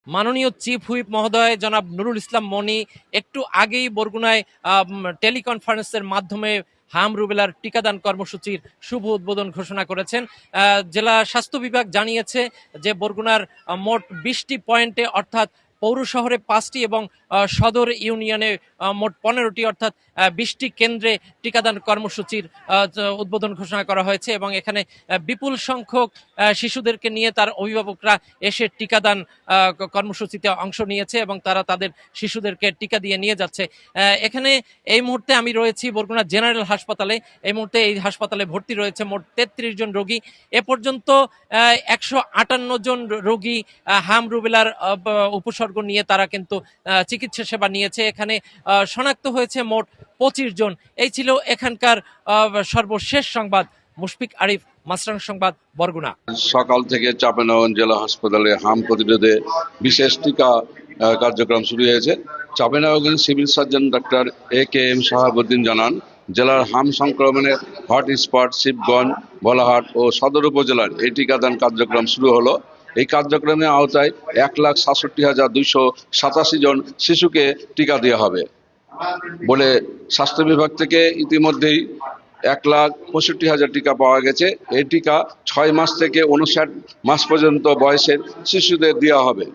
মাননীয় chief whip মহোদয় জনাব নুরুল ইসলাম মনি একটু আগেই বরগুনায় টেলিকনফারেন্সের মাধ্যমে হাম রুবেলার টিকাদান কর্মসূচির শুভ উদ্বোধন ঘোষণা করেছেন। জেলা স্বাস্থ্য বিভাগ জানিয়েছে যে বরগুনার মোট 20টি পয়েন্টে অর্থাৎ পৌর শহরে 5টি এবং সদর ইউনিয়নে মোট 15টি অর্থাৎ 20টি কেন্দ্রে টিকাদান কর্মসূচির উদ্বোধন ঘোষণা করা হয়েছে এবং এখানে বিপুল সংখ্যক শিশুদেরকে নিয়ে তার অভিভাবকরা এসে টিকাদান কর্মসূচিতে অংশ নিয়েছে এবং তারা তাদের শিশুদেরকে টিকা দিয়ে নিয়ে যাচ্ছে। এখানে এই মুহূর্তে আমি রয়েছি বরগুনা জেনারেল হাসপাতালে। এই মুহূর্তে এই হাসপাতালে ভর্তি রয়েছে মোট 33 জন রোগী। এ পর্যন্ত 158 জন রোগী হাম রুবেলার উপসর্গ নিয়ে তারা কিন্তু চিকিৎসা সেবা নিয়েছে। এখানে শনাক্ত হয়েছে মোট 25 জন। এই ছিল এখানকার সর্বশেষ সংবাদ। মুশফিক আরিফ, মাছরাং সংবাদ, বরগুনা। সকাল থেকে চাঁপাইনবাবগঞ্জ জেলা হাসপাতালে হাম প্রতিরোধে বিশেষ টিকা কার্যক্রম শুরু হয়েছে। Chapainawabganj civil surgeon doctor AKM Shahabuddin জানান, জেলার হাম সংক্রমণের হটস্পট শিবগঞ্জ, ভোলাহাট ও সদর উপজেলার এই টিকাদান কার্যক্রম শুরু হলো। এই কার্যক্রমের আওতায় 1,67,287 জন শিশুকে টিকা দেওয়া হবে বলে স্বাস্থ্য বিভাগ থেকে ইতিমধ্যেই 1,65,000 টিকা পাওয়া গেছে। এই টিকা 6 মাস থেকে 59 মাস পর্যন্ত বয়সের শিশুদের দেওয়া হবে।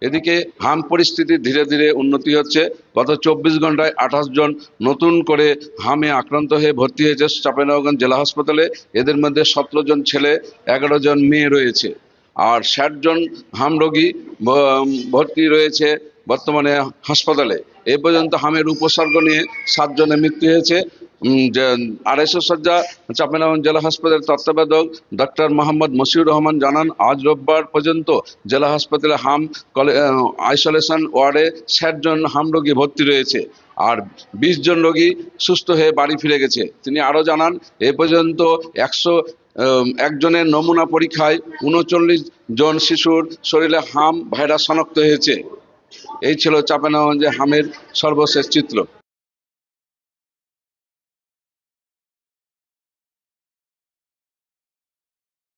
এদিকে হাম পরিস্থিতি ধীরে ধীরে উন্নতি হচ্ছে। গত 24 ঘন্টায় 28 জন নতুন করে হামে আক্রান্ত হয়ে ভর্তি হয়েছে চাঁপাইনবাবগঞ্জ জেলা হাসপাতালে। এদের মধ্যে 17 জন ছেলে, 11 জন মেয়ে রয়েছে। আর 60 জন হাম রোগী ভর্তি রয়েছে বর্তমানে হাসপাতালে। এ পর্যন্ত হামের উপসর্গ নিয়ে 7 জনের মৃত্যু হয়েছে। 250 শয্যা চাঁপাইনবাবগঞ্জ জেলা হাসপাতালের তত্ত্বাবধায়ক ডক্টর মোহাম্মদ মশিউর রহমান জানান, আজ রোববার পর্যন্ত জেলা হাসপাতালে হাম আইসোলেশন ওয়ার্ডে 60 জন হাম রোগী ভর্তি রয়েছে আর 20 জন রোগী সুস্থ হয়ে বাড়ি ফিরে গেছে। তিনি আরও জানান, এ পর্যন্ত 101 জনের নমুনা পরীক্ষায় 39 জন শিশুর শরীরে হাম ভাইরাস শনাক্ত হয়েছে। এই ছিল চাঁপাইনবাবগঞ্জে হামের সর্বশেষ চিত্র।